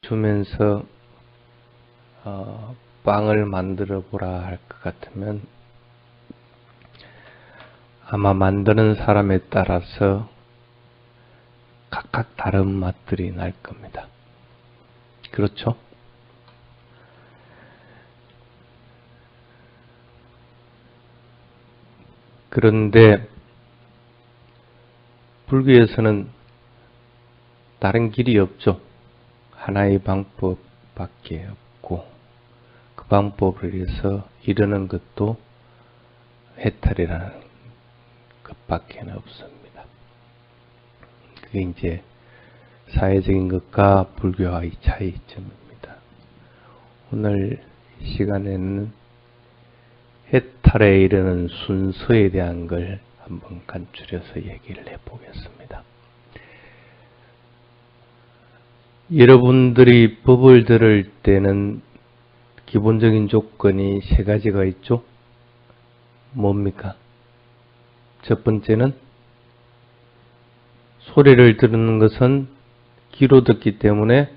주면서 빵을 만들어 보라 할 것 같으면 아마 만드는 사람에 따라서 각각 다른 맛들이 날 겁니다. 그렇죠? 그런데 불교에서는 다른 길이 없죠. 하나의 방법밖에 없고 그 방법을 위해서 이르는 것도 해탈이라는 것밖에 없습니다. 그게 이제 사회적인 것과 불교와의 차이점입니다. 오늘 시간에는 해탈에 이르는 순서에 대한 걸 한번 간추려서 얘기를 해보겠습니다. 여러분들이 법을 들을 때는 기본적인 조건이 세 가지가 있죠. 뭡니까? 첫 번째는 소리를 듣는 것은 귀로 듣기 때문에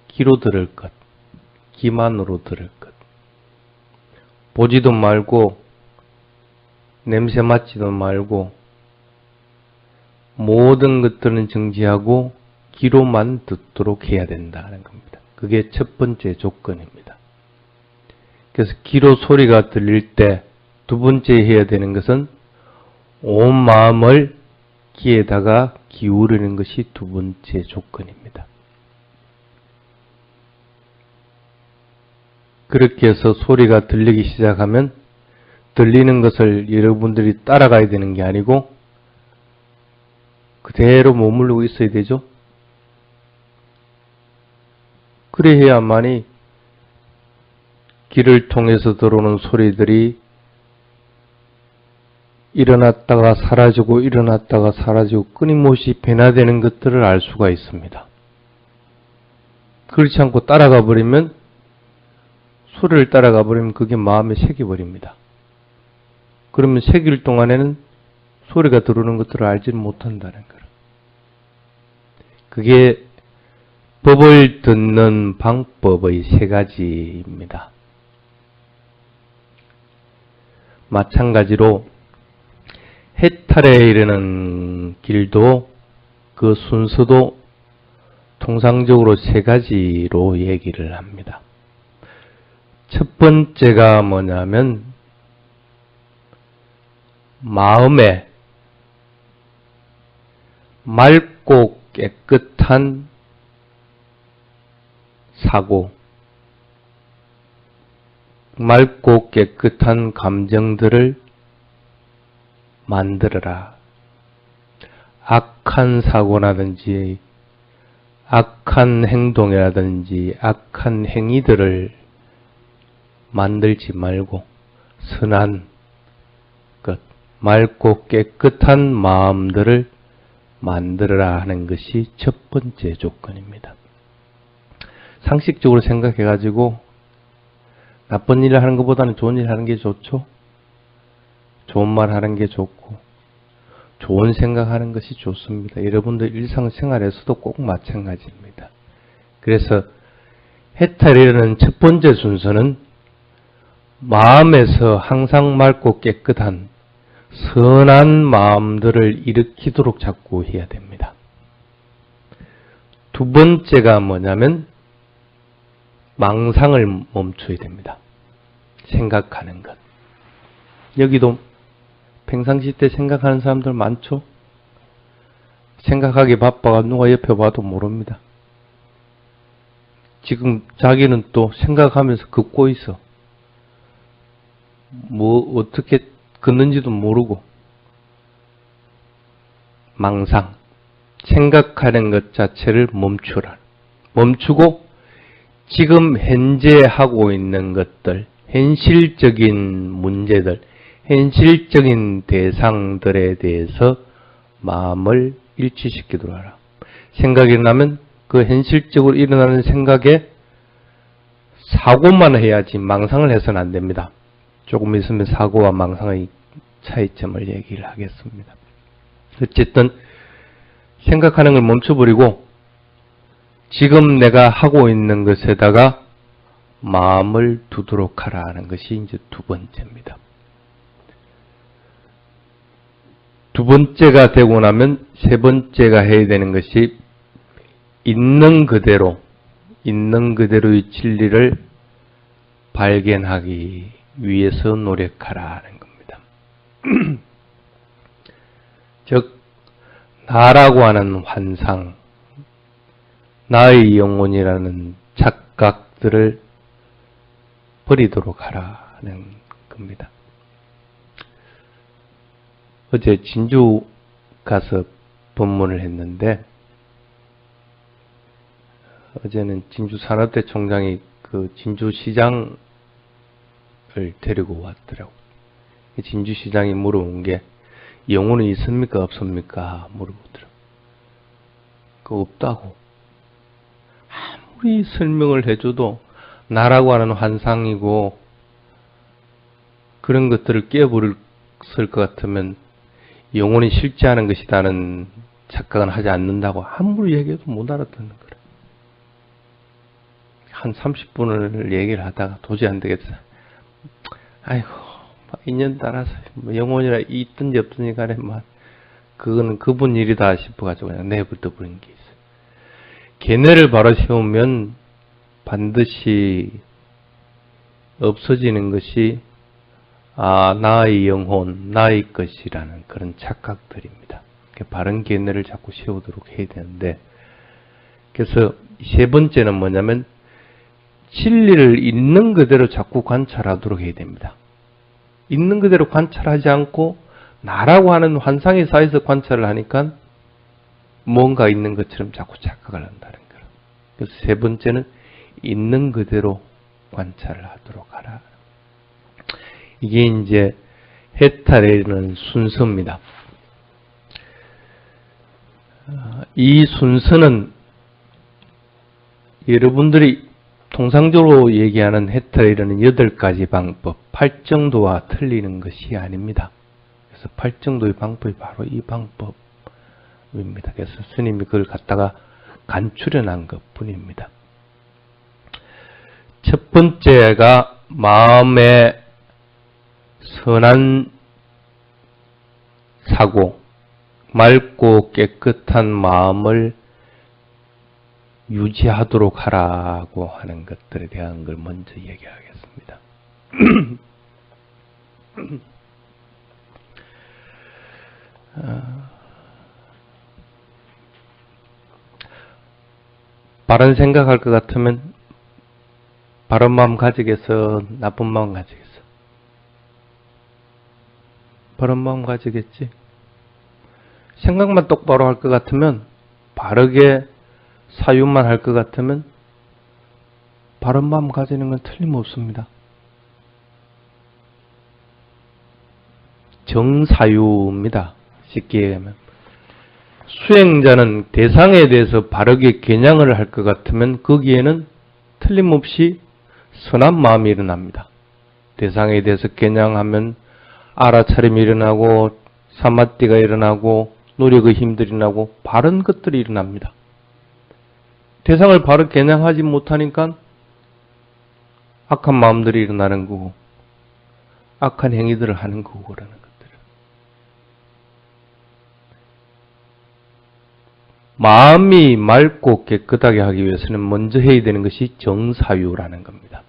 귀로 들을 것, 귀만으로 들을 것. 보지도 말고 냄새 맡지도 말고 모든 것들은 정지하고 귀로만 듣도록 해야 된다는 겁니다. 그게 첫 번째 조건입니다. 그래서 귀로 소리가 들릴 때 두 번째 해야 되는 것은 온 마음을 귀에다가 기울이는 것이 두 번째 조건입니다. 그렇게 해서 소리가 들리기 시작하면 들리는 것을 여러분들이 따라가야 되는 게 아니고 그대로 머무르고 있어야 되죠. 그래야만이 귀를 통해서 들어오는 소리들이 일어났다가 사라지고 일어났다가 사라지고 끊임없이 변화되는 것들을 알 수가 있습니다. 그렇지 않고 따라가 버리면 소리를 따라가 버리면 그게 마음에 새겨버립니다. 그러면 새길 동안에는 소리가 들어오는 것들을 알지는 못한다는 거예요. 그게 법을 듣는 방법의 세 가지입니다. 마찬가지로 해탈에 이르는 길도 그 순서도 통상적으로 세 가지로 얘기를 합니다. 첫 번째가 뭐냐면 마음에 맑고 깨끗한 사고, 맑고 깨끗한 감정들을 만들어라. 악한 사고라든지 악한 행동이라든지 악한 행위들을 만들지 말고 선한 것, 맑고 깨끗한 마음들을 만들어라 하는 것이 첫 번째 조건입니다. 상식적으로 생각해가지고 나쁜 일을 하는 것보다는 좋은 일을 하는 게 좋죠. 좋은 말 하는 게 좋고 좋은 생각하는 것이 좋습니다. 여러분들 일상생활에서도 꼭 마찬가지입니다. 그래서 해탈이라는 첫 번째 순서는 마음에서 항상 맑고 깨끗한 선한 마음들을 일으키도록 자꾸 해야 됩니다. 두 번째가 뭐냐면 망상을 멈춰야 됩니다. 생각하는 것. 여기도 평상시 때 생각하는 사람들 많죠? 생각하기 바빠가 누가 옆에 봐도 모릅니다. 지금 자기는 또 생각하면서 걷고 있어. 뭐 어떻게 걷는지도 모르고. 망상. 생각하는 것 자체를 멈추라. 멈추고 지금 현재 하고 있는 것들, 현실적인 문제들, 현실적인 대상들에 대해서 마음을 일치시키도록 하라. 생각이 나면 그 현실적으로 일어나는 생각에 사고만 해야지 망상을 해서는 안 됩니다. 조금 있으면 사고와 망상의 차이점을 얘기를 하겠습니다. 어쨌든 생각하는 걸 멈춰버리고 지금 내가 하고 있는 것에다가 마음을 두도록 하라 하는 것이 이제 두 번째입니다. 두 번째가 되고 나면 세 번째가 해야 되는 것이 있는 그대로의 진리를 발견하기 위해서 노력하라 하는 겁니다. 즉 나라고 하는 환상, 나의 영혼이라는 착각들을 버리도록 하라는 겁니다. 어제 진주 가서 법문을 했는데, 어제는 진주 산업대 총장이 그 진주시장을 데리고 왔더라고. 진주시장이 물어본 게 영혼은 있습니까 없습니까 물어보더라고. 그거 없다고. 아무리 설명을 해줘도 나라고 하는 환상이고 그런 것들을 깨버렸을 것 같으면 영혼이 실제하는 것이라는 착각은 하지 않는다고 아무리 얘기해도 못 알아듣는 거래. 한 30분을 얘기를 하다가 도저히 안 되겠어. 아이고, 인연 따라서 영혼이라 있든지 없든지 간에 그건 그분 일이다 싶어가지고 그냥 내버려 버린 게 있어요. 견해를 바로 세우면 반드시 없어지는 것이 나의 영혼, 나의 것이라는 그런 착각들입니다. 바른 견해를 자꾸 세우도록 해야 되는데, 그래서 세 번째는 뭐냐면 진리를 있는 그대로 자꾸 관찰하도록 해야 됩니다. 있는 그대로 관찰하지 않고 나라고 하는 환상의 사이에서 관찰을 하니까 뭔가 있는 것처럼 자꾸 착각을 한다는 거예요. 그래서 세 번째는 있는 그대로 관찰을 하도록 하라. 이게 이제 해탈이라는 순서입니다. 이 순서는 여러분들이 통상적으로 얘기하는 해탈이라는 8가지 방법, 8정도와 틀리는 것이 아닙니다. 그래서 8정도의 방법이 바로 이 방법입니다. 그래서 스님이 그걸 갖다가 간추려낸 것 뿐입니다. 첫 번째가 마음의 선한 사고, 맑고 깨끗한 마음을 유지하도록 하라고 하는 것들에 대한 걸 먼저 얘기하겠습니다. 바른 생각할 것 같으면 바른 마음 가지겠어, 나쁜 마음 가지겠어? 바른 마음 가지겠지. 생각만 똑바로 할 것 같으면, 바르게 사유만 할 것 같으면 바른 마음 가지는 건 틀림없습니다. 정사유입니다. 쉽게 얘기하면 수행자는 대상에 대해서 바르게 겨냥을 할 것 같으면 거기에는 틀림없이 선한 마음이 일어납니다. 대상에 대해서 겨냥하면 알아차림이 일어나고 사마띠가 일어나고 노력의 힘들이 나고 바른 것들이 일어납니다. 대상을 바로 겨냥하지 못하니까 악한 마음들이 일어나는 거고 악한 행위들을 하는 거고 그러는 것들. 마음이 맑고 깨끗하게 하기 위해서는 먼저 해야 되는 것이 정사유라는 겁니다.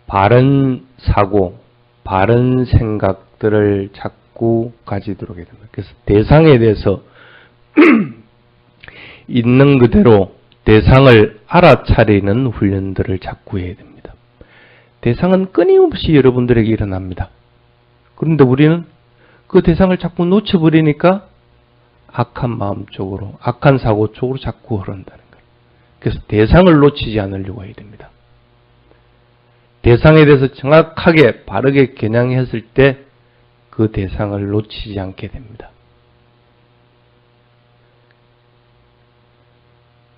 바른 사고, 바른 생각들을 자꾸 가지도록 해야 됩니다. 그래서 대상에 대해서 있는 그대로 대상을 알아차리는 훈련들을 자꾸 해야 됩니다. 대상은 끊임없이 여러분들에게 일어납니다. 그런데 우리는 그 대상을 자꾸 놓쳐버리니까 악한 마음 쪽으로, 악한 사고 쪽으로 자꾸 흐른다는 거예요. 그래서 대상을 놓치지 않으려고 해야 됩니다. 대상에 대해서 정확하게 바르게 겨냥했을 때 그 대상을 놓치지 않게 됩니다.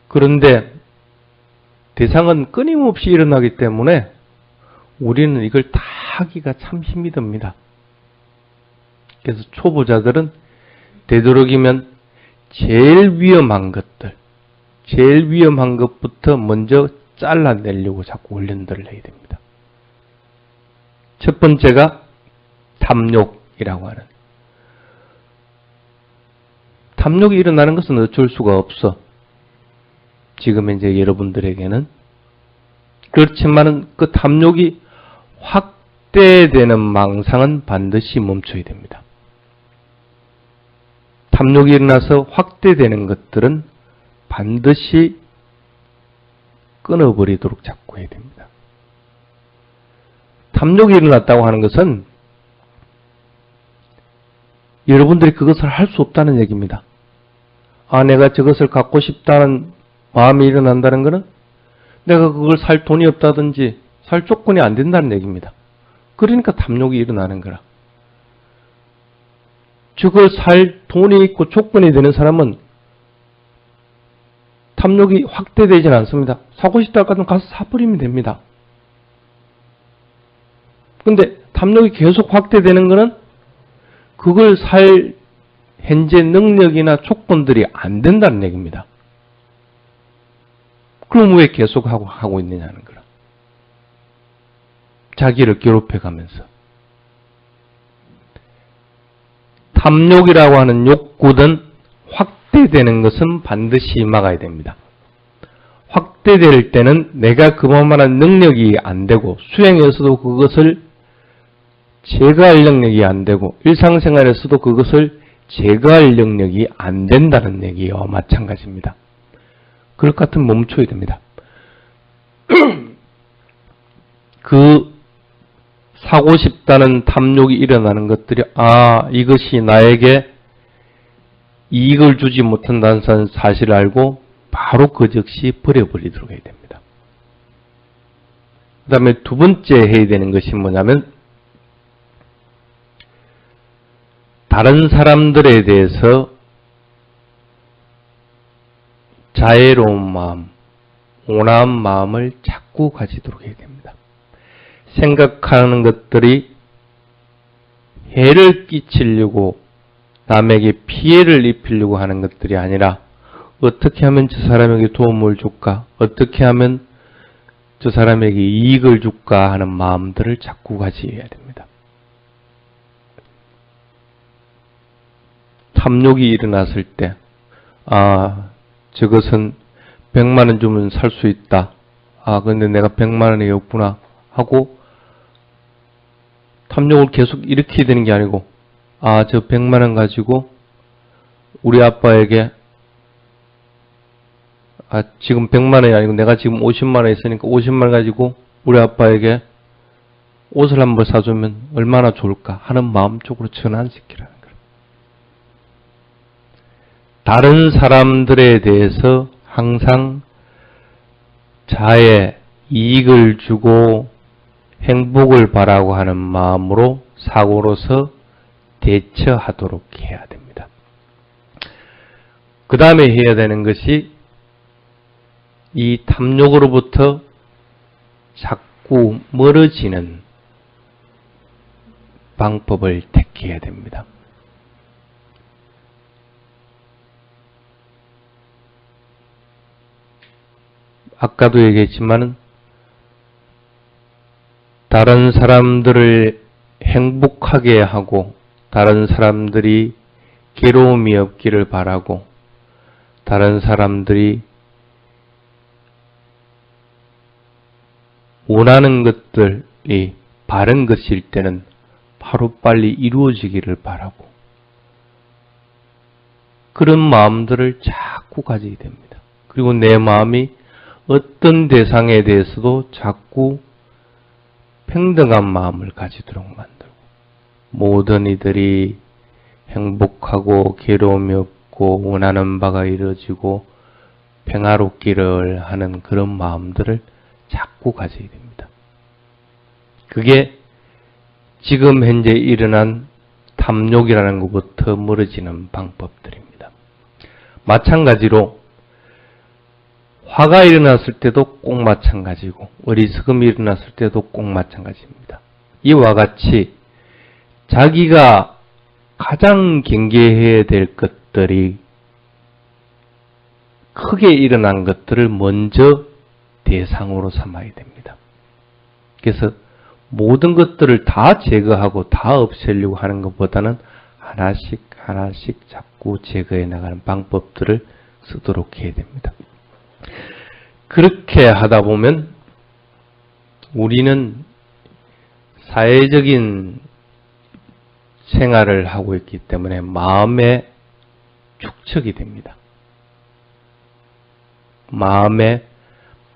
그런데 대상은 끊임없이 일어나기 때문에 우리는 이걸 다 하기가 참 힘이 듭니다. 그래서 초보자들은 되도록이면 제일 위험한 것들, 제일 위험한 것부터 먼저 잘라내려고 자꾸 훈련들을 해야 됩니다. 첫 번째가 탐욕이라고 하는. 탐욕이 일어나는 것은 어쩔 수가 없어. 지금 이제 여러분들에게는. 그렇지만은 그 탐욕이 확대되는 망상은 반드시 멈춰야 됩니다. 탐욕이 일어나서 확대되는 것들은 반드시 끊어버리도록 자꾸 해야 됩니다. 탐욕이 일어났다고 하는 것은 여러분들이 그것을 할 수 없다는 얘기입니다. 아, 내가 저것을 갖고 싶다는 마음이 일어난다는 것은 내가 그걸 살 돈이 없다든지 살 조건이 안 된다는 얘기입니다. 그러니까 탐욕이 일어나는 거라. 저걸 살 돈이 있고 조건이 되는 사람은 탐욕이 확대되지는 않습니다. 사고 싶다 하면 가서 사버리면 됩니다. 근데 탐욕이 계속 확대되는 것은 그걸 살 현재 능력이나 조건들이 안 된다는 얘기입니다. 그럼 왜 계속 하고 있느냐는 거라. 자기를 괴롭혀가면서. 탐욕이라고 하는 욕구든 확대되는 것은 반드시 막아야 됩니다. 확대될 때는 내가 그만한 능력이 안 되고 수행에서도 그것을 제거할 능력이 안 되고 일상생활에서도 그것을 제거할 능력이 안 된다는 얘기와 마찬가지입니다. 그럴 것 같으면 멈춰야 됩니다. 그 사고 싶다는 탐욕이 일어나는 것들이 이것이 나에게 이익을 주지 못한다는 사실을 알고 바로 그 즉시 버려버리도록 해야 됩니다. 그 다음에 두 번째 해야 되는 것이 뭐냐면 다른 사람들에 대해서 자애로운 마음, 온화한 마음을 자꾸 가지도록 해야 됩니다. 생각하는 것들이 해를 끼치려고 남에게 피해를 입히려고 하는 것들이 아니라 어떻게 하면 저 사람에게 도움을 줄까? 어떻게 하면 저 사람에게 이익을 줄까 하는 마음들을 자꾸 가져야 됩니다. 탐욕이 일어났을 때 저것은 100만 원 주면 살 수 있다. 근데 내가 100만 원이 없구나 하고 탐욕을 계속 일으키게 되는 게 아니고 저 100만 원 가지고 우리 아빠에게 지금 100만 원이 아니고 내가 지금 50만 원 있으니까 50만 원 가지고 우리 아빠에게 옷을 한번 사주면 얼마나 좋을까 하는 마음 쪽으로 전환시키라는 거예요. 다른 사람들에 대해서 항상 자의 이익을 주고 행복을 바라고 하는 마음으로 사고로서 대처하도록 해야 됩니다. 그 다음에 해야 되는 것이 이 탐욕으로부터 자꾸 멀어지는 방법을 택해야 됩니다. 아까도 얘기했지만 다른 사람들을 행복하게 하고 다른 사람들이 괴로움이 없기를 바라고 다른 사람들이 원하는 것들이 바른 것일 때는 하루빨리 이루어지기를 바라고 그런 마음들을 자꾸 가지게 됩니다. 그리고 내 마음이 어떤 대상에 대해서도 자꾸 평등한 마음을 가지도록 만들고 모든 이들이 행복하고 괴로움이 없고 원하는 바가 이루어지고 평화롭기를 하는 그런 마음들을 자꾸 가져야 됩니다. 그게 지금 현재 일어난 탐욕이라는 것부터 멀어지는 방법들입니다. 마찬가지로 화가 일어났을 때도 꼭 마찬가지고 어리석음이 일어났을 때도 꼭 마찬가지입니다. 이와 같이 자기가 가장 경계해야 될 것들이 크게 일어난 것들을 먼저 대상으로 삼아야 됩니다. 그래서 모든 것들을 다 제거하고 다 없애려고 하는 것보다는 하나씩 하나씩 자꾸 제거해 나가는 방법들을 쓰도록 해야 됩니다. 그렇게 하다 보면 우리는 사회적인 생활을 하고 있기 때문에 마음의 축적이 됩니다. 마음의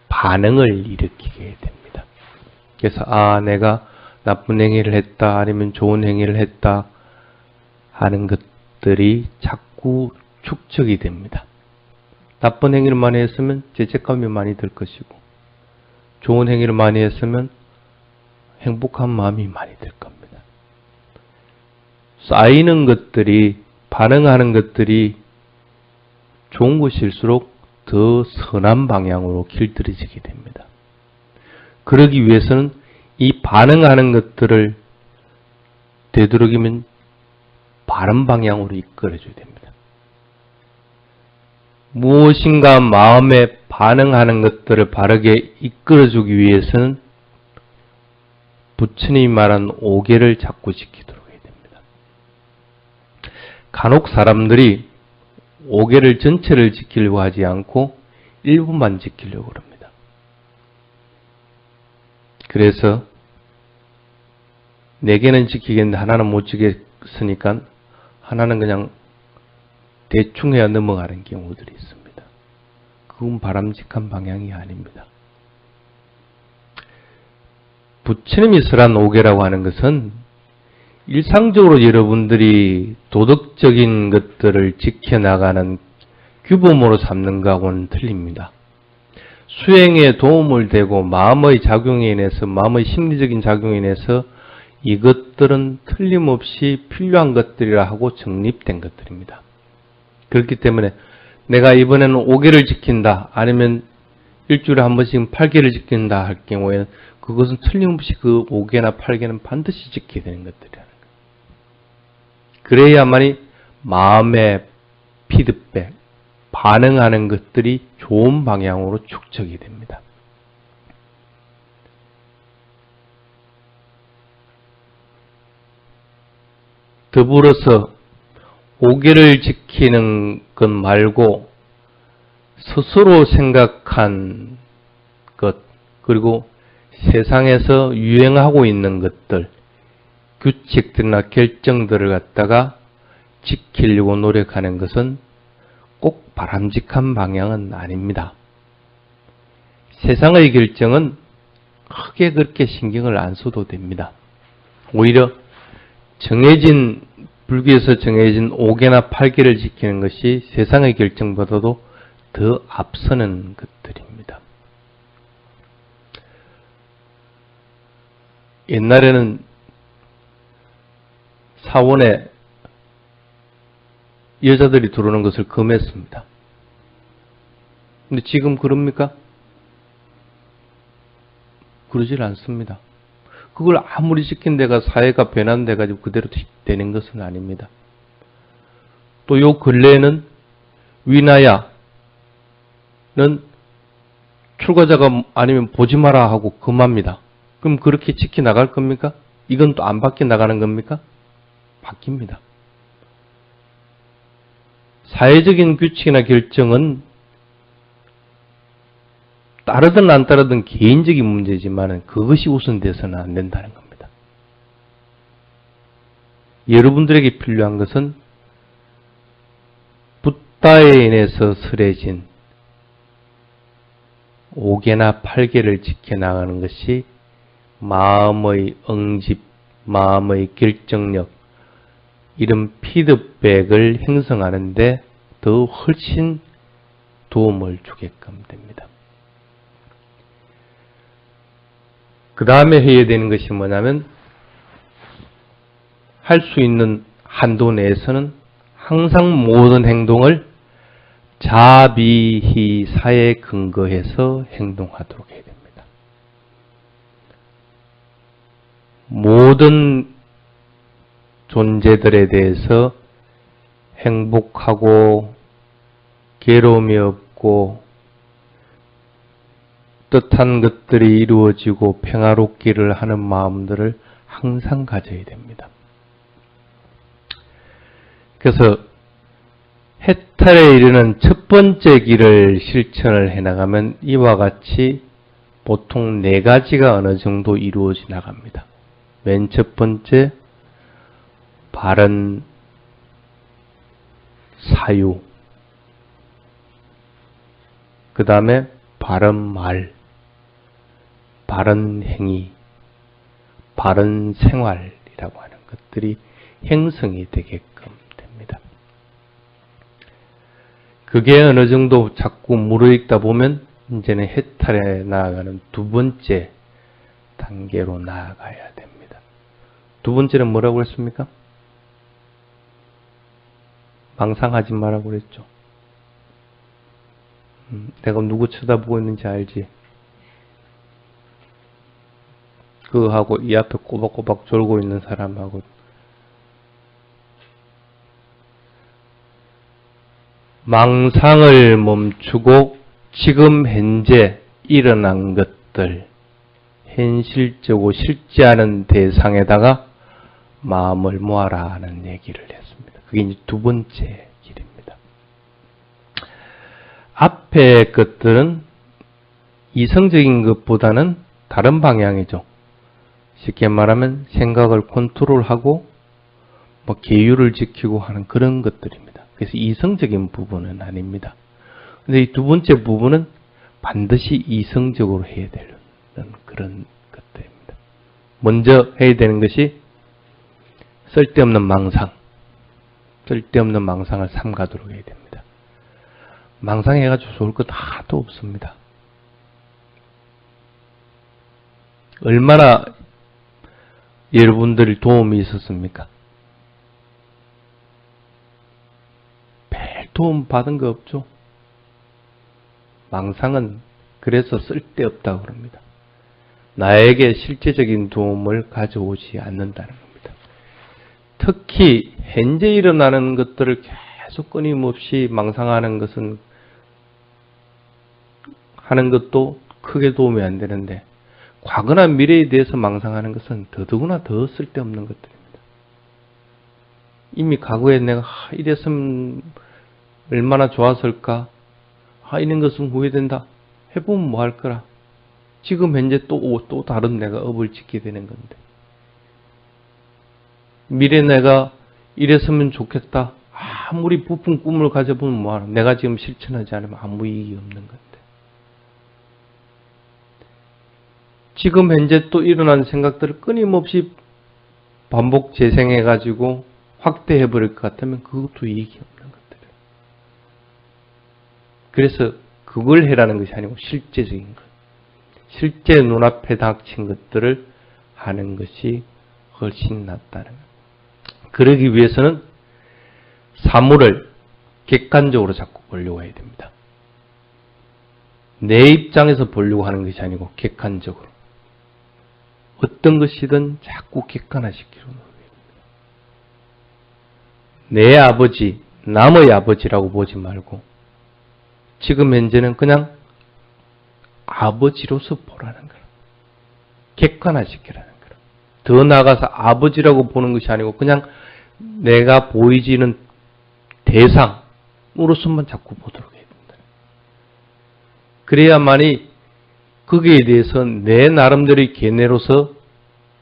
반응을 일으키게 됩니다. 그래서 내가 나쁜 행위를 했다 아니면 좋은 행위를 했다 하는 것들이 자꾸 축적이 됩니다. 나쁜 행위를 많이 했으면 죄책감이 많이 들 것이고 좋은 행위를 많이 했으면 행복한 마음이 많이 들 겁니다. 쌓이는 것들이 반응하는 것들이 좋은 것일수록 더 선한 방향으로 길들여지게 됩니다. 그러기 위해서는 이 반응하는 것들을 되도록이면 바른 방향으로 이끌어줘야 됩니다. 무엇인가 마음에 반응하는 것들을 바르게 이끌어주기 위해서는 부처님이 말한 5개를 자꾸 지키도록 해야 됩니다. 간혹 사람들이 5개를 전체를 지키려고 하지 않고 일부만 지키려고 합니다. 그래서 4개는 지키겠는데 하나는 못 지켰으니까 하나는 그냥 대충 해야 넘어가는 경우들이 있습니다. 그건 바람직한 방향이 아닙니다. 부처님이 설한 5개라고 하는 것은 일상적으로 여러분들이 도덕적인 것들을 지켜나가는 규범으로 삼는 것하고는 틀립니다. 수행에 도움을 되고 마음의 작용에 인해서 마음의 심리적인 작용에 인해서 이것들은 틀림없이 필요한 것들이라 하고 정립된 것들입니다. 그렇기 때문에 내가 이번에는 5개를 지킨다 아니면 일주일에 한 번씩 8개를 지킨다 할 경우에는 그것은 틀림없이 그 5개나 8개는 반드시 지켜야 되는 것들이라는 거예요. 그래야만이 마음의 피드백, 반응하는 것들이 좋은 방향으로 축적이 됩니다. 더불어서 5개를 지키는 것 말고 스스로 생각한 것 그리고 세상에서 유행하고 있는 것들 규칙들이나 결정들을 갖다가 지키려고 노력하는 것은 꼭 바람직한 방향은 아닙니다. 세상의 결정은 크게 그렇게 신경을 안 써도 됩니다. 오히려 불교에서 정해진 5개나 8개를 지키는 것이 세상의 결정보다도 더 앞서는 것들입니다. 옛날에는 사원에 여자들이 들어오는 것을 금했습니다. 근데 지금 그럽니까? 그러질 않습니다. 그걸 아무리 지킨 데가 사회가 변환돼가지고 그대로 되는 것은 아닙니다. 또 요 근래에는 위나야는 출가자가 아니면 보지 마라 하고 금합니다. 그럼 그렇게 지켜나갈 겁니까? 이건 또 안 바뀌어 나가는 겁니까? 바뀝니다. 사회적인 규칙이나 결정은 따르든 안 따르든 개인적인 문제지만 그것이 우선돼서는 안 된다는 겁니다. 여러분들에게 필요한 것은 붓다에 인해서 설해진 5개나 8개를 지켜나가는 것이 마음의 응집, 마음의 결정력, 이런 피드백을 형성하는 데 더 훨씬 도움을 주게끔 됩니다. 그 다음에 해야 되는 것이 뭐냐면 할 수 있는 한도 내에서는 항상 모든 행동을 자비희사에 근거해서 행동하도록 해야 됩니다. 모든 존재들에 대해서 행복하고 괴로움이 없고 있고 뜻한 것들이 이루어지고 평화롭기를 하는 마음들을 항상 가져야 됩니다. 그래서 해탈에 이르는 첫 번째 길을 실천을 해나가면 이와 같이 보통 4가지가 어느 정도 이루어져 나갑니다. 맨 첫 번째, 바른 사유, 그 다음에 바른 말, 바른 행위, 바른 생활이라고 하는 것들이 형성이 되게끔 됩니다. 그게 어느 정도 자꾸 무르익다 보면 이제는 해탈에 나아가는 두 번째 단계로 나아가야 됩니다. 두 번째는 뭐라고 했습니까? 망상하지 말라고 그랬죠. 내가 누구 쳐다보고 있는지 알지? 그하고 이 앞에 꼬박꼬박 졸고 있는 사람하고 망상을 멈추고 지금 현재 일어난 것들, 현실적으로 실제하는 대상에다가 마음을 모아라 하는 얘기를 했습니다. 그게 이제 두 번째 길입니다. 앞에 것들은 이성적인 것보다는 다른 방향이죠. 쉽게 말하면 생각을 컨트롤하고 계율을 지키고 하는 그런 것들입니다. 그래서 이성적인 부분은 아닙니다. 근데 이 두 번째 부분은 반드시 이성적으로 해야 되는 그런 것들입니다. 먼저 해야 되는 것이 쓸데없는 망상, 쓸데없는 망상을 삼가도록 해야 됩니다. 망상해가지고 좋을 것 하나도 없습니다. 얼마나 여러분들 도움이 있었습니까? 별 도움 받은 거 없죠? 망상은 그래서 쓸데없다고 그럽니다. 나에게 실제적인 도움을 가져오지 않는다는 겁니다. 특히 현재 일어나는 것들을 계속 끊임없이 망상하는 것은 하는 것도 크게 도움이 안 되는데 과거나 미래에 대해서 망상하는 것은 더더구나 더 쓸데없는 것들입니다. 이미 과거에 내가 이랬으면 얼마나 좋았을까? 이런 것은 후회된다. 해보면 뭐 할 거라. 지금 현재 또 다른 내가 업을 짓게 되는 건데. 미래 내가 이랬으면 좋겠다. 아무리 부푼 꿈을 가져보면 뭐하나. 내가 지금 실천하지 않으면 아무 이익이 없는 건데. 지금 현재 또 일어난 생각들을 끊임없이 반복 재생해가지고 확대해버릴 것 같으면 그것도 이익이 없는 것들이에요. 그래서 그걸 해라는 것이 아니고 실제적인 것. 실제 눈앞에 닥친 것들을 하는 것이 훨씬 낫다는 것. 그러기 위해서는 사물을 객관적으로 자꾸 보려고 해야 됩니다. 내 입장에서 보려고 하는 것이 아니고 객관적으로. 어떤 것이든 자꾸 객관화시키려 노력해야 됩니다. 내 아버지, 남의 아버지라고 보지 말고 지금 현재는 그냥 아버지로서 보라는 거라. 객관화시키라는 거라. 더 나아가서 아버지라고 보는 것이 아니고 그냥 내가 보이지는 대상으로서만 자꾸 보도록 해야 된다. 그래야만이 거기에 대해서 내 나름대로의 견해로서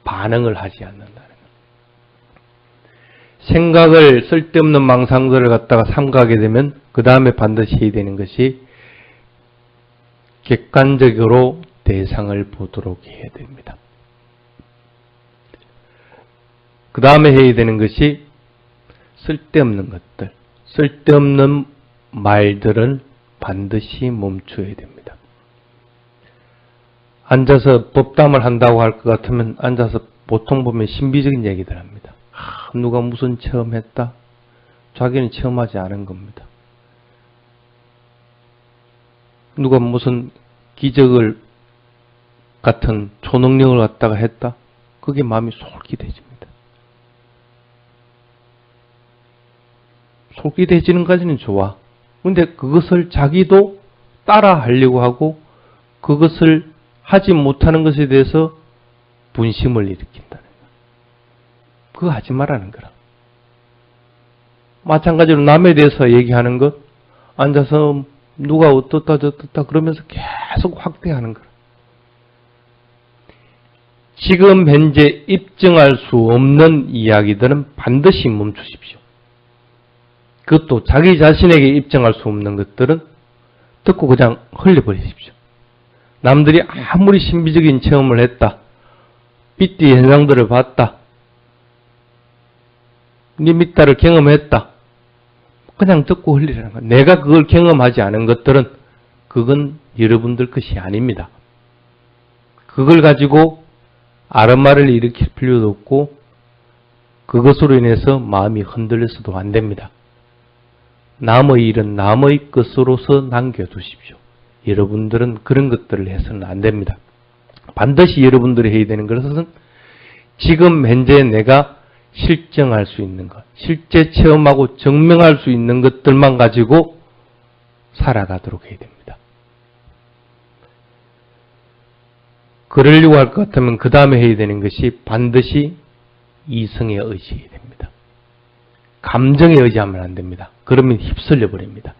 반응을 하지 않는다는 거예요. 생각을 쓸데없는 망상들을 갖다가 삼가게 되면 그 다음에 반드시 해야 되는 것이 객관적으로 대상을 보도록 해야 됩니다. 그 다음에 해야 되는 것이 쓸데없는 것들, 쓸데없는 말들은 반드시 멈춰야 됩니다. 앉아서 법담을 한다고 할 것 같으면 앉아서 보통 보면 신비적인 얘기들 합니다. 누가 무슨 체험했다? 자기는 체험하지 않은 겁니다. 누가 무슨 기적을 같은 초능력을 갖다가 했다? 그게 마음이 솔깃해집니다. 솔깃해지는 까지는 좋아. 근데 그것을 자기도 따라 하려고 하고 그것을 하지 못하는 것에 대해서 분심을 일으킨다는 거야. 그거 하지 말라는 거라. 마찬가지로 남에 대해서 얘기하는 것, 앉아서 누가 어떻다 저떻다 그러면서 계속 확대하는 거라. 지금 현재 입증할 수 없는 이야기들은 반드시 멈추십시오. 그것도 자기 자신에게 입증할 수 없는 것들은 듣고 그냥 흘려버리십시오. 남들이 아무리 신비적인 체험을 했다, 삐띠 현상들을 봤다, 니미따를 경험했다, 그냥 듣고 흘리라는 거예요. 내가 그걸 경험하지 않은 것들은 그건 여러분들 것이 아닙니다. 그걸 가지고 아르마를 일으킬 필요도 없고 그것으로 인해서 마음이 흔들려서도 안 됩니다. 남의 일은 남의 것으로서 남겨두십시오. 여러분들은 그런 것들을 해서는 안 됩니다. 반드시 여러분들이 해야 되는 것은 지금 현재 내가 실증할 수 있는 것, 실제 체험하고 증명할 수 있는 것들만 가지고 살아가도록 해야 됩니다. 그러려고 할 것 같으면 그 다음에 해야 되는 것이 반드시 이성에 의지해야 됩니다. 감정에 의지하면 안 됩니다. 그러면 휩쓸려 버립니다.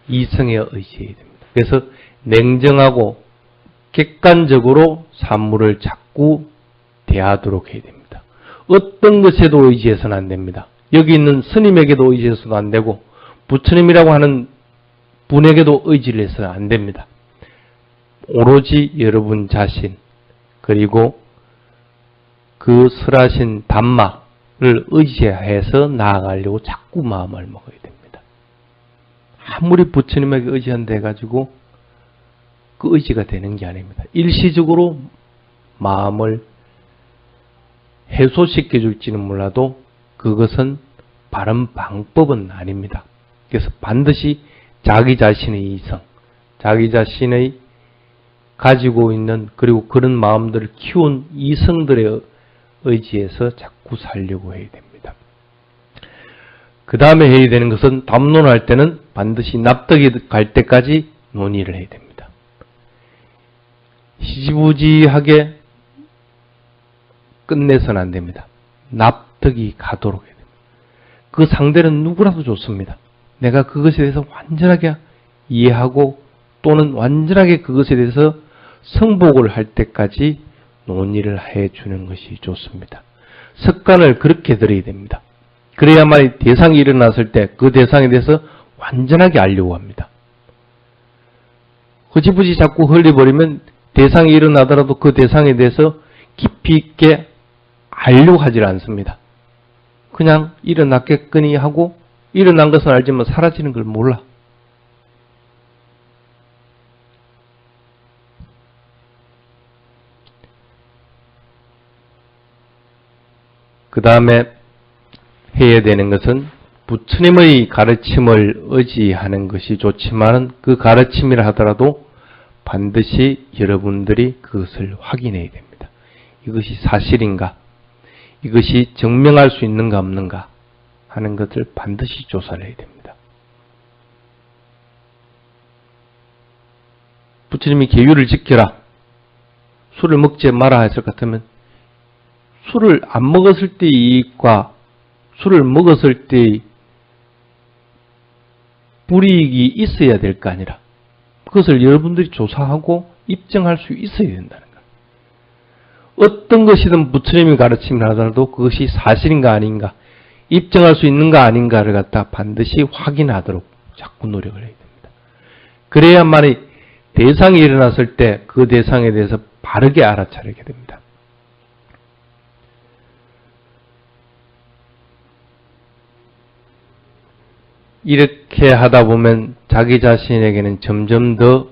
이성에 의지해야 됩니다. 그래서 냉정하고 객관적으로 사물을 자꾸 대하도록 해야 됩니다. 어떤 것에도 의지해서는 안 됩니다. 여기 있는 스님에게도 의지해서도 안 되고 부처님이라고 하는 분에게도 의지를 해서는 안 됩니다. 오로지 여러분 자신 그리고 그 설하신 담마를 의지해서 나아가려고 자꾸 마음을 먹어야 됩니다. 아무리 부처님에게 의지한다 해가지고 그 의지가 되는 게 아닙니다. 일시적으로 마음을 해소시켜 줄지는 몰라도 그것은 바른 방법은 아닙니다. 그래서 반드시 자기 자신의 이성, 자기 자신의 가지고 있는 그리고 그런 마음들을 키운 이성들의 의지에서 자꾸 살려고 해야 됩니다. 그 다음에 해야 되는 것은 담론할 때는 반드시 납득이 갈 때까지 논의를 해야 됩니다. 희지부지하게 끝내서는 안 됩니다. 납득이 가도록 해야 됩니다. 그 상대는 누구라도 좋습니다. 내가 그것에 대해서 완전하게 이해하고 또는 완전하게 그것에 대해서 성복을 할 때까지 논의를 해주는 것이 좋습니다. 습관을 그렇게 들여야 됩니다. 그래야만 대상이 일어났을 때 그 대상에 대해서 완전하게 알려고 합니다. 흐지부지 자꾸 흘려버리면 대상이 일어나더라도 그 대상에 대해서 깊이 있게 알려고 하질 않습니다. 그냥 일어났겠거니 하고 일어난 것은 알지만 사라지는 걸 몰라. 그 다음에 해야 되는 것은 부처님의 가르침을 의지하는 것이 좋지만 그 가르침이라 하더라도 반드시 여러분들이 그것을 확인해야 됩니다. 이것이 사실인가? 이것이 증명할 수 있는가 없는가 하는 것을 반드시 조사를 해야 됩니다. 부처님이 계율을 지켜라. 술을 먹지 마라 했을 것 같으면 술을 안 먹었을 때의 이익과 술을 먹었을 때의 불이익이 있어야 될 거 아니라 그것을 여러분들이 조사하고 입증할 수 있어야 된다는 거예요. 어떤 것이든 부처님이 가르침을 하더라도 그것이 사실인가 아닌가 입증할 수 있는가 아닌가를 갖다 반드시 확인하도록 자꾸 노력을 해야 됩니다. 그래야만이 대상이 일어났을 때 그 대상에 대해서 바르게 알아차리게 됩니다. 이렇게 하다 보면 자기 자신에게는 점점 더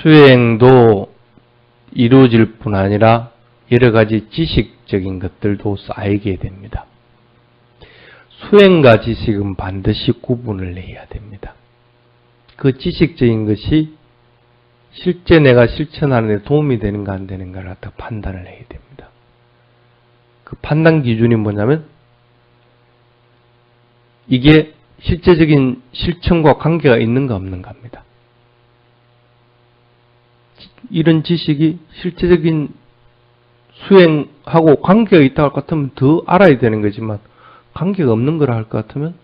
수행도 이루어질 뿐 아니라 여러 가지 지식적인 것들도 쌓이게 됩니다. 수행과 지식은 반드시 구분을 해야 됩니다. 그 지식적인 것이 실제 내가 실천하는 데 도움이 되는가 안 되는가를 갖다 판단을 해야 됩니다. 그 판단 기준이 뭐냐면 이게 실제적인 실천과 관계가 있는가 없는가 합니다. 이런 지식이 실제적인 수행하고 관계가 있다고 할 것 같으면 더 알아야 되는 거지만 관계가 없는 거라 할 것 같으면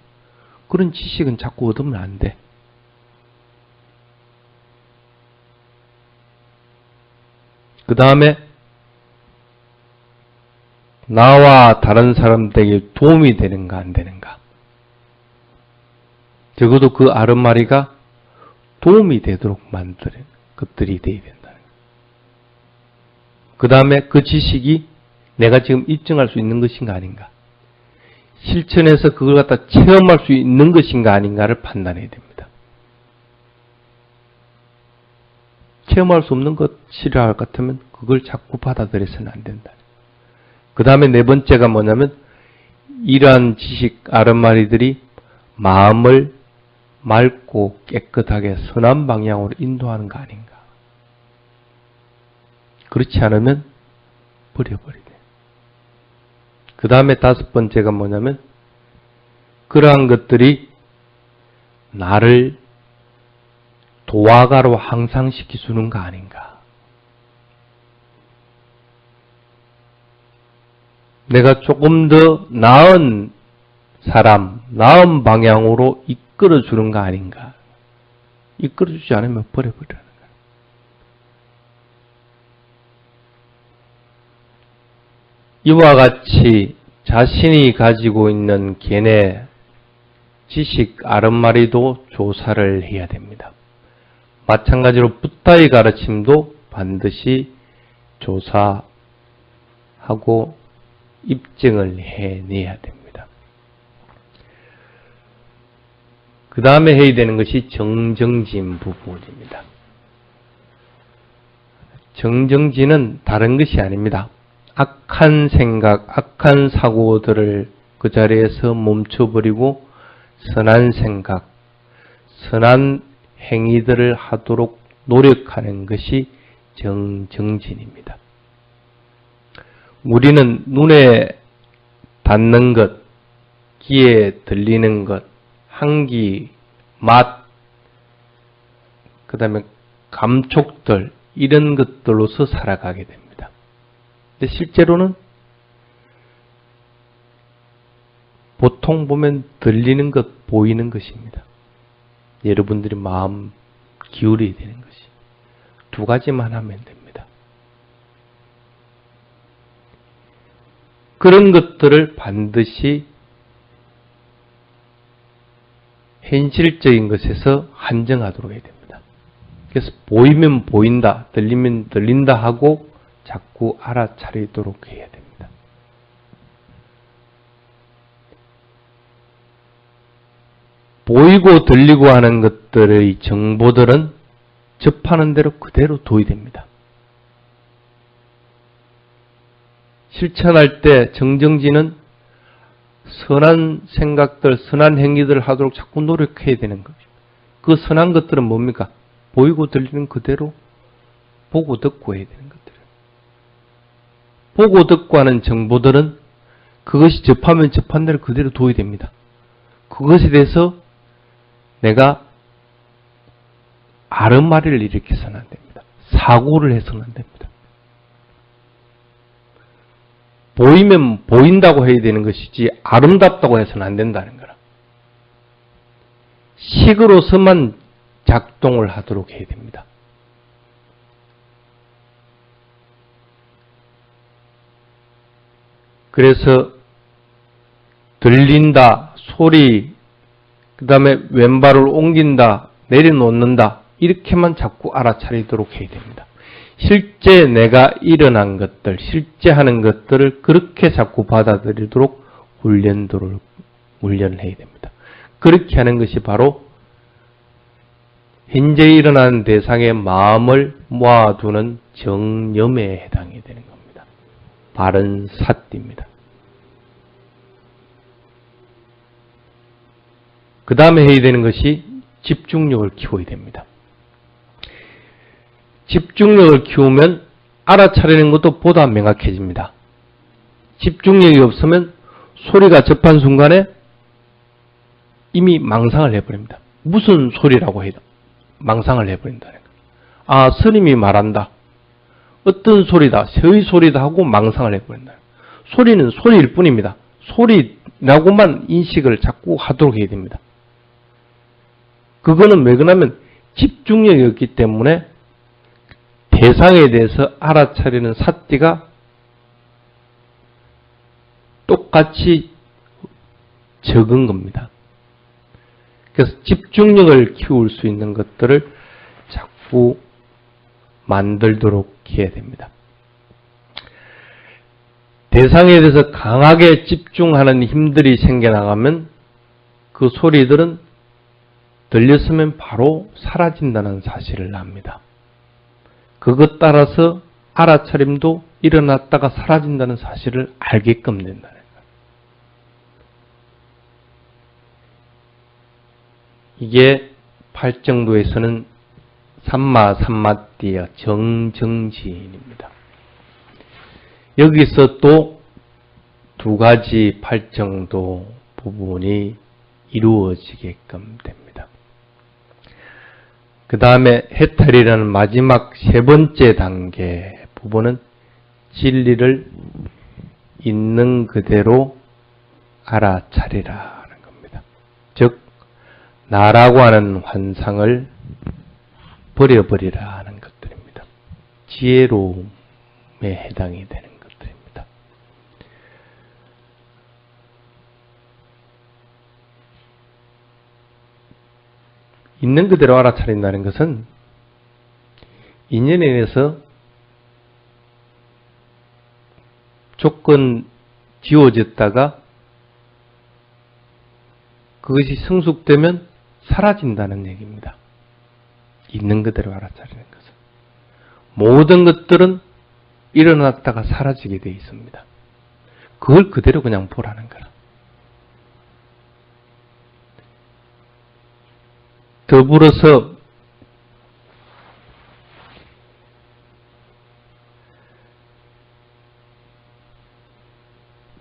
그런 지식은 자꾸 얻으면 안 돼. 그 다음에 나와 다른 사람들에게 도움이 되는가 안 되는가. 적어도 그 아름마리가 도움이 되도록 만드는 것들이 되어야 된다는 거예요. 그 다음에 그 지식이 내가 지금 입증할 수 있는 것인가 아닌가. 실천해서 그걸 갖다 체험할 수 있는 것인가 아닌가를 판단해야 됩니다. 체험할 수 없는 것이라 할 것 같으면 그걸 자꾸 받아들여서는 안 된다. 그 다음에 네 번째가 뭐냐면 이러한 지식 아름마리들이 마음을 맑고 깨끗하게 선한 방향으로 인도하는 거 아닌가. 그렇지 않으면 버려버리네. 그 다음에 다섯 번째가 뭐냐면 그러한 것들이 나를 도화가로 향상시켜주는 거 아닌가. 내가 조금 더 나은 사람, 나은 방향으로 이끌어주는 거 아닌가. 이끌어주지 않으면 버려버리라는 거예요. 이와 같이 자신이 가지고 있는 견해, 지식, 아름마리도 조사를 해야 됩니다. 마찬가지로 붓다의 가르침도 반드시 조사하고 입증을 해내야 됩니다. 그 다음에 해야 되는 것이 정정진 부분입니다. 정정진은 다른 것이 아닙니다. 악한 생각, 악한 사고들을 그 자리에서 멈춰버리고 선한 생각, 선한 행위들을 하도록 노력하는 것이 정정진입니다. 우리는 눈에 닿는 것, 귀에 들리는 것, 향기, 맛, 그 다음에 감촉들, 이런 것들로서 살아가게 됩니다. 근데 실제로는 보통 보면 들리는 것, 보이는 것입니다. 여러분들이 마음 기울여야 되는 것이 두 가지만 하면 됩니다. 그런 것들을 반드시 현실적인 것에서 한정하도록 해야 됩니다. 그래서 보이면 보인다, 들리면 들린다 하고 자꾸 알아차리도록 해야 됩니다. 보이고 들리고 하는 것들의 정보들은 접하는 대로 그대로 도의됩니다. 실천할 때 정정진은 선한 생각들, 선한 행위들을 하도록 자꾸 노력해야 되는 거죠. 그 선한 것들은 뭡니까? 보이고 들리는 그대로 보고 듣고 해야 되는 것들이에요. 보고 듣고 하는 정보들은 그것이 접하면 접한 대로 그대로 도의됩니다. 그것에 대해서 내가 아름마리를 일으켜서는 안 됩니다. 사고를 해서는 안 됩니다. 보이면 보인다고 해야 되는 것이지 아름답다고 해서는 안 된다는 거라. 식으로서만 작동을 하도록 해야 됩니다. 그래서 들린다, 소리, 그 다음에 왼발을 옮긴다, 내려놓는다, 이렇게만 자꾸 알아차리도록 해야 됩니다. 실제 내가 일어난 것들, 실제 하는 것들을 그렇게 자꾸 받아들이도록 훈련을 해야 됩니다. 그렇게 하는 것이 바로 현재 일어나는 대상의 마음을 모아두는 정념에 해당이 되는 겁니다. 바른 사띠입니다. 그 다음에 해야 되는 것이 집중력을 키워야 됩니다. 집중력을 키우면 알아차리는 것도 보다 명확해집니다. 집중력이 없으면 소리가 접한 순간에 이미 망상을 해버립니다. 무슨 소리라고 해도 망상을 해버린다는 거예요. 아, 스님이 말한다. 어떤 소리다, 새의 소리다 하고 망상을 해버린다. 소리는 소리일 뿐입니다. 소리라고만 인식을 자꾸 하도록 해야 됩니다. 그거는 왜 그러냐면 집중력이 없기 때문에 대상에 대해서 알아차리는 사띠가 똑같이 적은 겁니다. 그래서 집중력을 키울 수 있는 것들을 자꾸 만들도록 해야 됩니다. 대상에 대해서 강하게 집중하는 힘들이 생겨나가면 그 소리들은 들렸으면 바로 사라진다는 사실을 압니다. 그것 따라서 알아차림도 일어났다가 사라진다는 사실을 알게끔 된다는 거예요. 이게 팔정도에서는 삼마삼마띠의 정정지인입니다. 여기서 또 두 가지 팔정도 부분이 이루어지게끔 됩니다. 그 다음에 해탈이라는 마지막 세 번째 단계 부분은 진리를 있는 그대로 알아차리라 하는 겁니다. 즉 나라고 하는 환상을 버려버리라 하는 것들입니다. 지혜로움에 해당이 되는 것들입니다. 있는 그대로 알아차린다는 것은 인연에 의해서 조건 지워졌다가 그것이 성숙되면 사라진다는 얘기입니다. 있는 그대로 알아차리는 것은. 모든 것들은 일어났다가 사라지게 되어 있습니다. 그걸 그대로 그냥 보라는 거라. 더불어서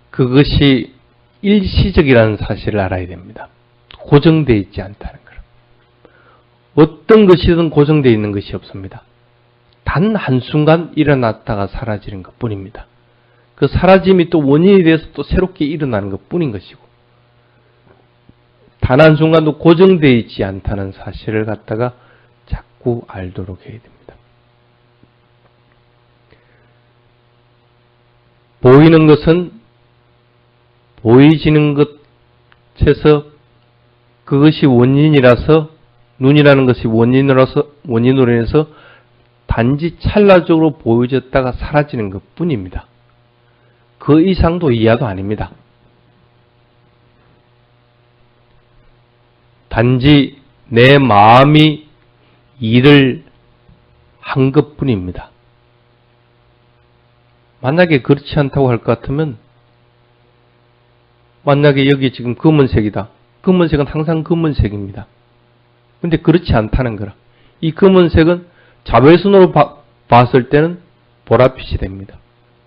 그것이 일시적이라는 사실을 알아야 됩니다. 고정되어 있지 않다는 거라. 어떤 것이든 고정되어 있는 것이 없습니다. 단 한순간 일어났다가 사라지는 것 뿐입니다. 그 사라짐이 또 원인이 돼서 또 새롭게 일어나는 것 뿐인 것이고, 단 한순간도 고정되어 있지 않다는 사실을 갖다가 자꾸 알도록 해야 됩니다. 보이는 것은 보이지는 것에서 그것이 원인이라서, 눈이라는 것이 원인으로 인해서 단지 찰나적으로 보여졌다가 사라지는 것 뿐입니다. 그 이상도 이하도 아닙니다. 단지 내 마음이 일을 한 것뿐입니다. 만약에 그렇지 않다고 할 것 같으면, 만약에 여기 지금 검은색이다. 검은색은 항상 검은색입니다. 근데 그렇지 않다는 거라. 이 검은색은 자외선으로 봤을 때는 보랏빛이 됩니다.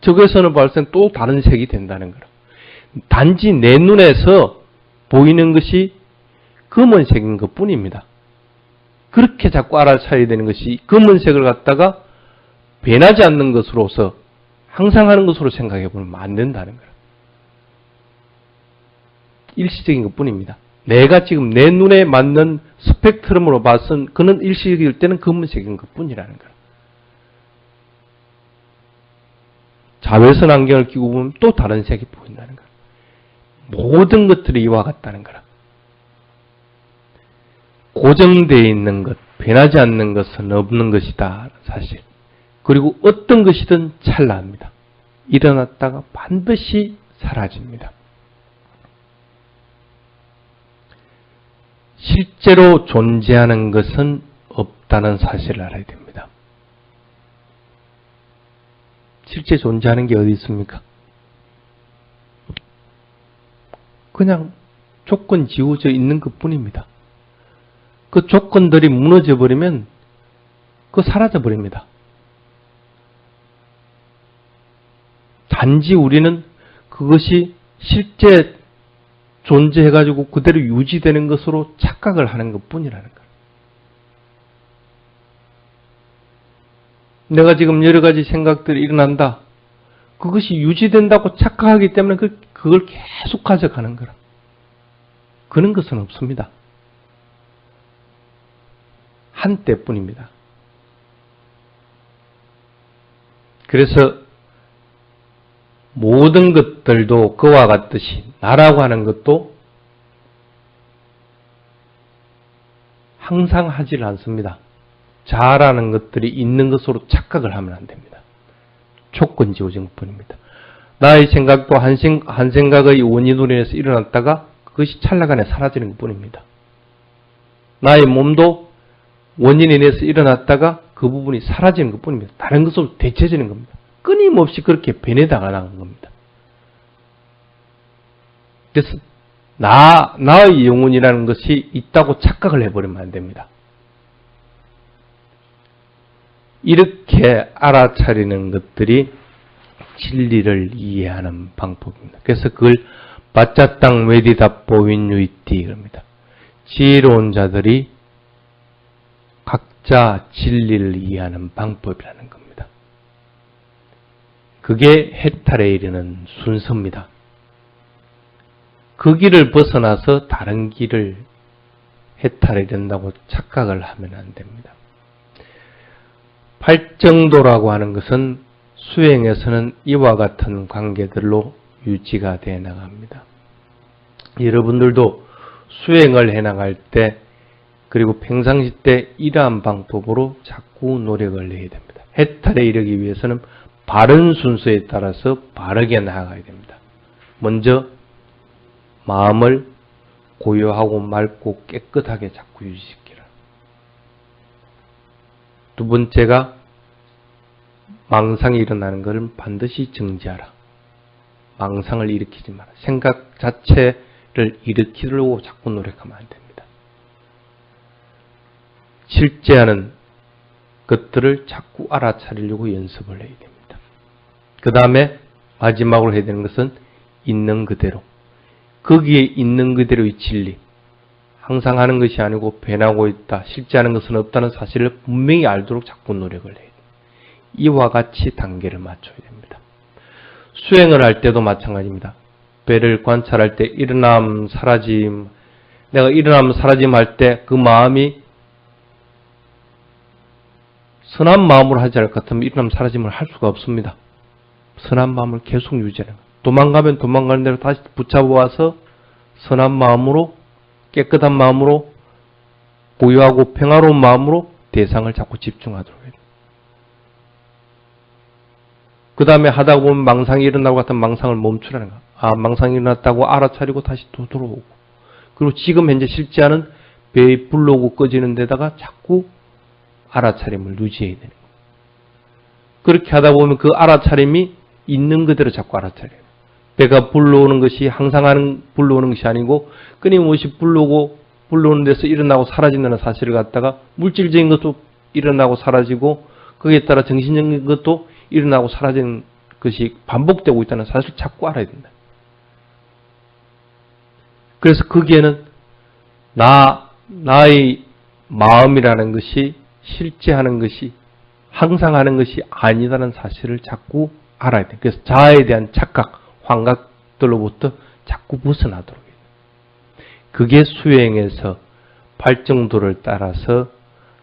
적외선으로 봤을 때는 또 다른 색이 된다는 거라. 단지 내 눈에서 보이는 것이 검은색인 것 뿐입니다. 그렇게 자꾸 알아차려야 되는 것이, 검은색을 갖다가 변하지 않는 것으로서 항상 하는 것으로 생각해 보면 안 된다는 거라. 일시적인 것 뿐입니다. 내가 지금 내 눈에 맞는 스펙트럼으로 봤은 그는 일시적일 때는 검은색인 것 뿐이라는 거라. 자외선 안경을 끼고 보면 또 다른 색이 보인다는 거라. 모든 것들이 이와 같다는 거라. 고정되어 있는 것, 변하지 않는 것은 없는 것이다. 사실. 그리고 어떤 것이든 찰나합니다. 일어났다가 반드시 사라집니다. 실제로 존재하는 것은 없다는 사실을 알아야 됩니다. 실제 존재하는 게 어디 있습니까? 그냥 조건 지워져 있는 것 뿐입니다. 그 조건들이 무너져 버리면 그거 사라져 버립니다. 단지 우리는 그것이 실제 존재해가지고 그대로 유지되는 것으로 착각을 하는 것 뿐이라는 거예요. 내가 지금 여러 가지 생각들이 일어난다. 그것이 유지된다고 착각하기 때문에 그걸 계속 가져가는 거라. 그런 것은 없습니다. 한때뿐입니다. 그래서 모든 것들도 그와 같듯이 나라고 하는 것도 항상 하질 않습니다. 자라는 것들이 있는 것으로 착각을 하면 안 됩니다. 조건지어진 것뿐입니다. 나의 생각도 한 생각의 원인으로 인해서 일어났다가 그것이 찰나간에 사라지는 것뿐입니다. 나의 몸도 원인에 의해서 일어났다가 그 부분이 사라지는 것뿐입니다. 다른 것으로 대체되는 겁니다. 끊임없이 그렇게 변해나가는 겁니다. 그래서 나의 영혼이라는 것이 있다고 착각을 해버리면 안 됩니다. 이렇게 알아차리는 것들이 진리를 이해하는 방법입니다. 그래서 그걸 바짜땅 웨디다뽀윈유이티 그럽니다. 지혜로운 자들이 각자 진리를 이해하는 방법이라는 겁니다. 그게 해탈에 이르는 순서입니다. 그 길을 벗어나서 다른 길을 해탈에 이른다고 착각을 하면 안 됩니다. 팔정도라고 하는 것은 수행에서는 이와 같은 관계들로 유지가 되어 나갑니다. 여러분들도 수행을 해나갈 때 그리고 평상시 때 이러한 방법으로 자꾸 노력을 해야 됩니다. 해탈에 이르기 위해서는 바른 순서에 따라서 바르게 나아가야 됩니다. 먼저 마음을 고요하고 맑고 깨끗하게 자꾸 유지시키라. 두 번째가 망상이 일어나는 것을 반드시 정지하라. 망상을 일으키지 마라. 생각 자체를 일으키려고 자꾸 노력하면 안 됩니다. 실제하는 것들을 자꾸 알아차리려고 연습을 해야 됩니다. 그 다음에 마지막으로 해야 되는 것은 있는 그대로. 거기에 있는 그대로의 진리. 항상 하는 것이 아니고 변하고 있다. 실제하는 것은 없다는 사실을 분명히 알도록 자꾸 노력을 해야 됩니다. 이와 같이 단계를 맞춰야 됩니다. 수행을 할 때도 마찬가지입니다. 배를 관찰할 때 일어남, 사라짐. 내가 일어남, 사라짐 할 때 그 마음이 선한 마음으로 하지 않을 것 같으면 일어남, 사라짐을 할 수가 없습니다. 선한 마음을 계속 유지하는 거예요. 도망가면 도망가는 대로 다시 붙잡아와서 선한 마음으로, 깨끗한 마음으로, 고요하고 평화로운 마음으로 대상을 자꾸 집중하도록 해요. 그 다음에 하다 보면 망상이 일어나고 같은 망상을 멈추라는 거예요. 아, 망상이 일어났다고 알아차리고 다시 또 들어오고. 그리고 지금 현재 실제하는 배의 불러오고 꺼지는 데다가 자꾸 알아차림을 유지해야 되는 거예요. 그렇게 하다 보면 그 알아차림이 있는 그대로 자꾸 알아차려요. 배가 불러오는 것이 항상 불러오는 것이 아니고 끊임없이 불러오는 데서 일어나고 사라진다는 사실을 갖다가 물질적인 것도 일어나고 사라지고 거기에 따라 정신적인 것도 일어나고 사라지는 것이 반복되고 있다는 사실을 자꾸 알아야 된다. 그래서 거기에는 나의 마음이라는 것이 실제 하는 것이 항상 하는 것이 아니다는 사실을 자꾸 알아야 돼. 그래서 자아에 대한 착각, 환각들로부터 자꾸 벗어나도록 해요. 그게 수행에서 팔정도를 따라서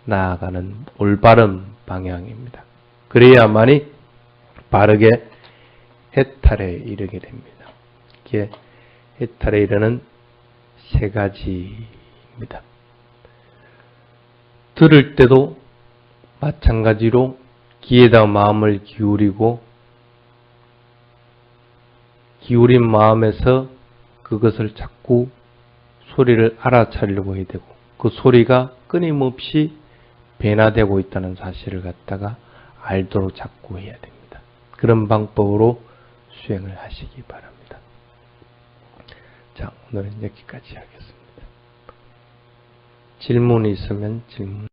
나아가는 올바른 방향입니다. 그래야만이 바르게 해탈에 이르게 됩니다. 이게 해탈에 이르는 세 가지입니다. 들을 때도 마찬가지로 귀에다 마음을 기울인 마음에서 그것을 자꾸 소리를 알아차리려고 해야 되고 그 소리가 끊임없이 변화되고 있다는 사실을 갖다가 알도록 자꾸 해야 됩니다. 그런 방법으로 수행을 하시기 바랍니다. 자, 오늘은 여기까지 하겠습니다. 질문이 있으면 질문.